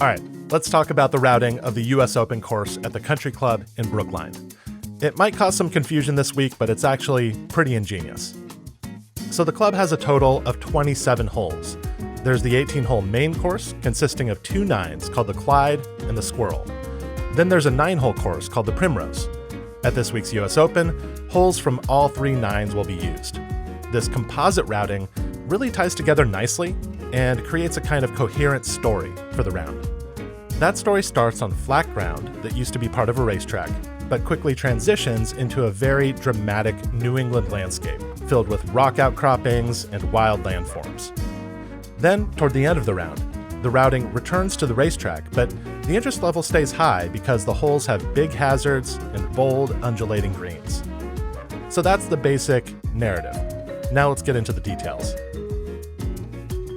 All right, let's talk about the routing of the US Open course at the Country Club in Brookline. It might cause some confusion this week, but it's actually pretty ingenious. So the club has a total of 27 holes. There's the 18-hole main course consisting of 2 nines called the Clyd and the Squirrel. Then there's a 9-hole course called the Primrose. At this week's US Open, holes from all 3 nines will be used. This composite routing really ties together nicely and creates a kind of coherent story for the round. That story starts on flat ground that used to be part of a racetrack, but quickly transitions into a very dramatic New England landscape filled with rock outcroppings and wild landforms. Then, toward the end of the round, the routing returns to the racetrack, but the interest level stays high because the holes have big hazards and bold, undulating greens. So that's the basic narrative. Now let's get into the details.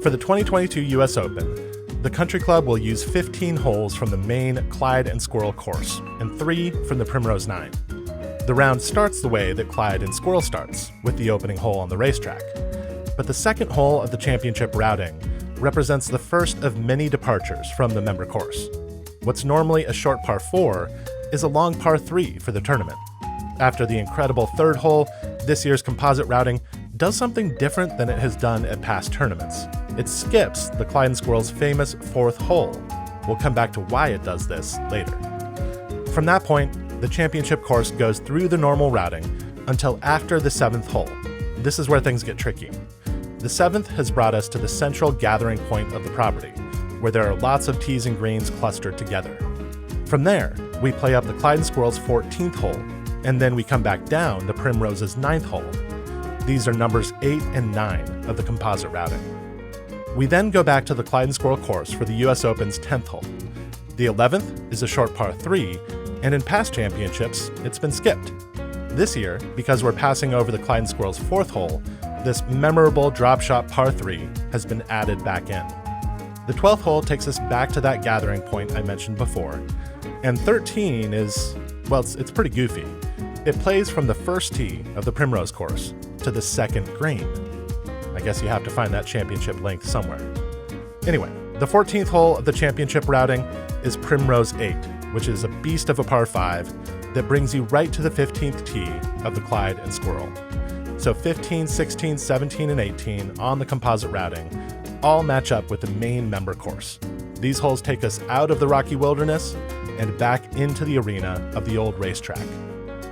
For the 2022 US Open, the Country Club will use 15 holes from the main Clyd and Squirrel Course and 3 from the Primrose Nine. The round starts the way that Clyd and Squirrel starts, with the opening hole on the racetrack. But the second hole of the championship routing represents the first of many departures from the member course. What's normally a short par 4 is a long par 3 for the tournament. After the incredible third hole, this year's composite routing does something different than it has done at past tournaments. It skips the Clyd and Squirrel's famous 4th hole. We'll come back to why it does this later. From that point, the championship course goes through the normal routing until after the 7th hole. This is where things get tricky. The 7th has brought us to the central gathering point of the property, where there are lots of tees and greens clustered together. From there, we play up the Clyd and Squirrel's 14th hole, and then we come back down the Primrose's 9th hole. These are numbers 8 and 9 of the composite routing. We then go back to the Clyd and Squirrel Course for the US Open's 10th hole. The 11th is a short par 3, and in past championships, it's been skipped. This year, because we're passing over the Clyd and Squirrel's 4th hole, this memorable drop shot par 3 has been added back in. The 12th hole takes us back to that gathering point I mentioned before, and 13 is, well, it's pretty goofy. It plays from the first tee of the Primrose course to the second green. I guess you have to find that championship length somewhere. Anyway, the 14th hole of the championship routing is Primrose 8, which is a beast of a par 5 that brings you right to the 15th tee of the Clyd and Squirrel. So 15, 16, 17, and 18 on the composite routing all match up with the main member course. These holes take us out of the rocky wilderness and back into the arena of the old racetrack.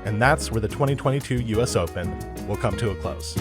And that's where the 2022 US Open will come to a close.